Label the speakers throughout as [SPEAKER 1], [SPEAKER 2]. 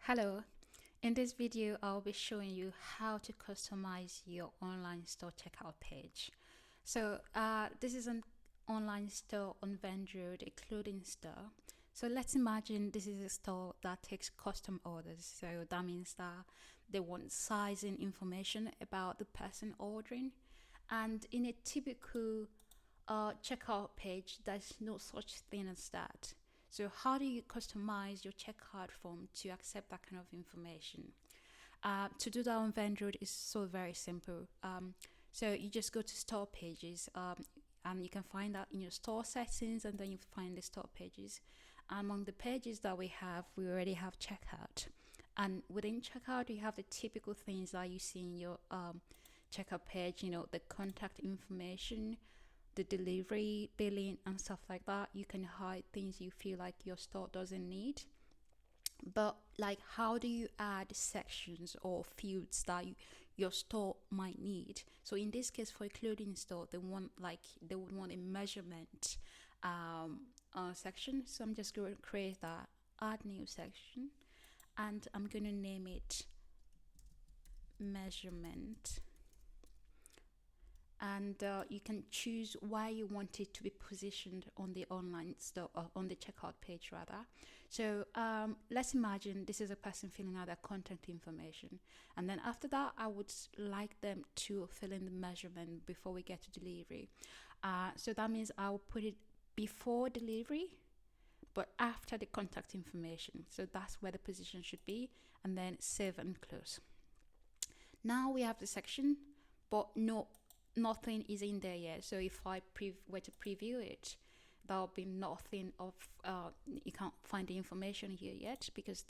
[SPEAKER 1] Hello, in this video I'll be showing you how to customize your online store checkout page. This is an online store on Vendroad, a clothing store. So let's imagine this is a store that takes custom orders. So that means that they want sizing information about the person ordering. And in a typical checkout page, there's no such thing as that. So, how do you customize your checkout form to accept that kind of information? To do that on Vendroad is so very simple. So, you just go to store pages, and you can find that in your store settings, and then you find the store pages. Among the pages that we already have checkout. And within checkout, you have the typical things that you see in your checkout page, the contact information, the delivery, billing, and stuff like that. You can hide things you feel like your store doesn't need. But like, how do you add sections or fields that your store might need? So in this case, for a clothing store, they would want a measurement section. So I'm just going to create that, add new section, and I'm going to name it measurement. And you can choose why you want it to be positioned on the online store, or on the checkout page rather. So let's imagine this is a person filling out their contact information, and then after that I would like them to fill in the measurement before we get to delivery. So that means I'll put it before delivery but after the contact information. So that's where the position should be, and then save and close. Now we have the section, but nothing is in there yet. So if I were to preview it, there'll be nothing of you can't find the information here yet, because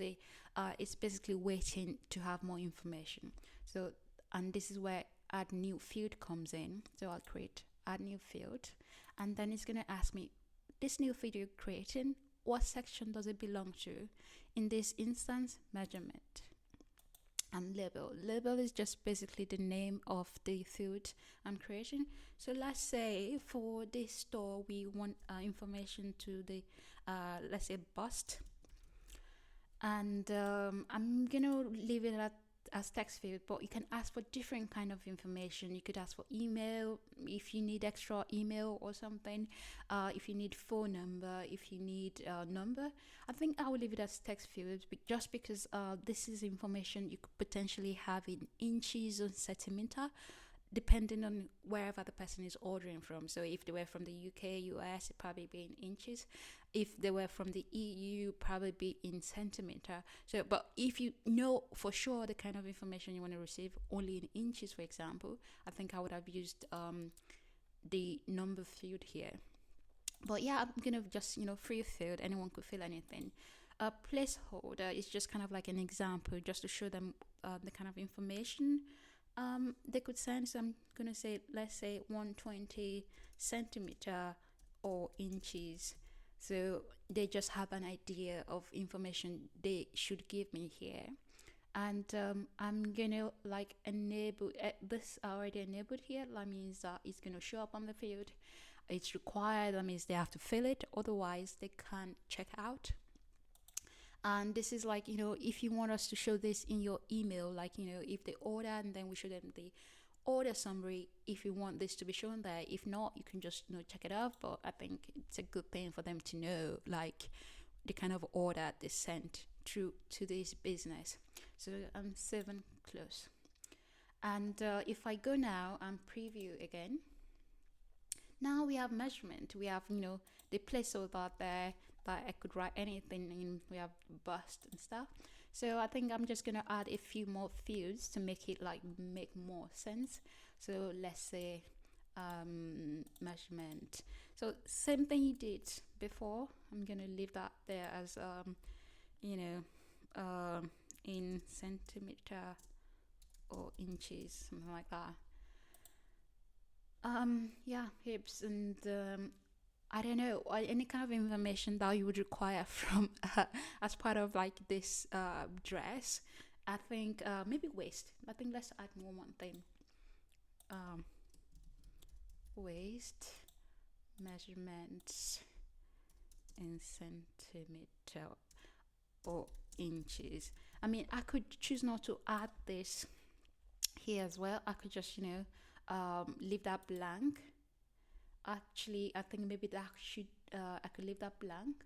[SPEAKER 1] it's basically waiting to have more information. So, and this is where add new field comes in. So I'll create add new field, and then it's going to ask me, this new field you're creating, what section does it belong to? In this instance, measurement. And label is just basically the name of the field I'm creating. So let's say for this store we want information to the let's say bust, and I'm gonna leave it as text field, but you can ask for different kind of information. You could ask for email if you need extra email or something, if you need phone number, if you need number. I think I will leave it as text field, just because this is information you could potentially have in inches or centimeter, depending on wherever the person is ordering from. So if they were from the UK, US, it probably be in inches. If they were from the EU, probably be in centimeter. So, but if you know for sure the kind of information you want to receive only in inches, for example, I think I would have used the number field here. But yeah, I'm gonna just free field. Anyone could fill anything. A placeholder is just kind of like an example, just to show them the kind of information they could send. So I'm gonna say, let's say 120 centimeter or inches. So they just have an idea of information they should give me here. And I'm gonna like enable this already enabled here. That means that it's gonna show up on the field. It's required. That means they have to fill it, otherwise they can't check out. And this is like, if you want us to show this in your email, like, if they order, and then we show them the order summary, if you want this to be shown there. If not, you can just check it out. But I think it's a good thing for them to know, like, the kind of order they sent through to this business. So I'm save and close. And if I go now and preview again, now we have measurement. We have the placeholder there that I could write anything in. We have bust and stuff. So I think I'm just gonna add a few more fields to make it make more sense. So let's say measurement. So same thing you did before. I'm gonna leave that there as in centimeter or inches, something like that. Yeah, hips, and I don't know, any kind of information that you would require from as part of like this dress. I think maybe waist. I think let's add one thing. Waist measurements in centimeter or inches. I mean, I could choose not to add this here as well. I could just, leave that blank. Actually, I think maybe that should, I could leave that blank.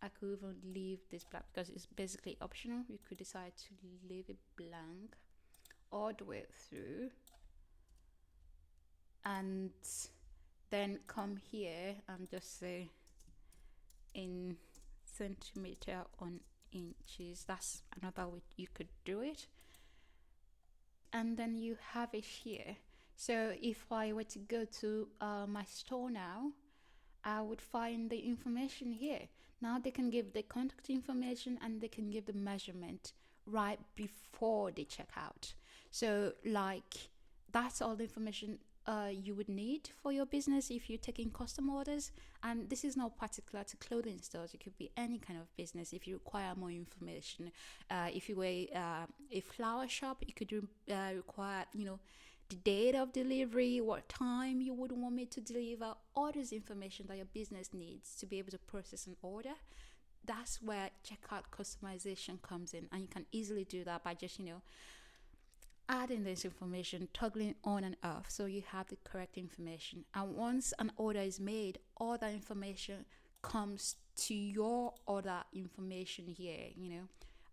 [SPEAKER 1] I could even leave this blank because it's basically optional. You could decide to leave it blank all the way through, and then come here and just say in centimeter on inches. That's another way you could do it. And then you have it here. So if I were to go to my store now, I would find the information here. Now they can give the contact information and they can give the measurement right before they check out. So, like, that's all the information you would need for your business if you're taking custom orders. And this is not particular to clothing stores, it could be any kind of business. If you require more information, if you were a flower shop, you could require, the date of delivery, what time you would want me to deliver, all this information that your business needs to be able to process an order. That's where checkout customization comes in, and you can easily do that by just, adding this information, toggling on and off so you have the correct information. And once an order is made, all that information comes to your order information here,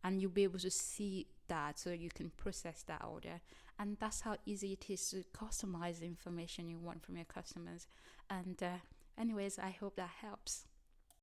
[SPEAKER 1] and you'll be able to see that so you can process that order. And that's how easy it is to customize the information you want from your customers. And anyways, I hope that helps.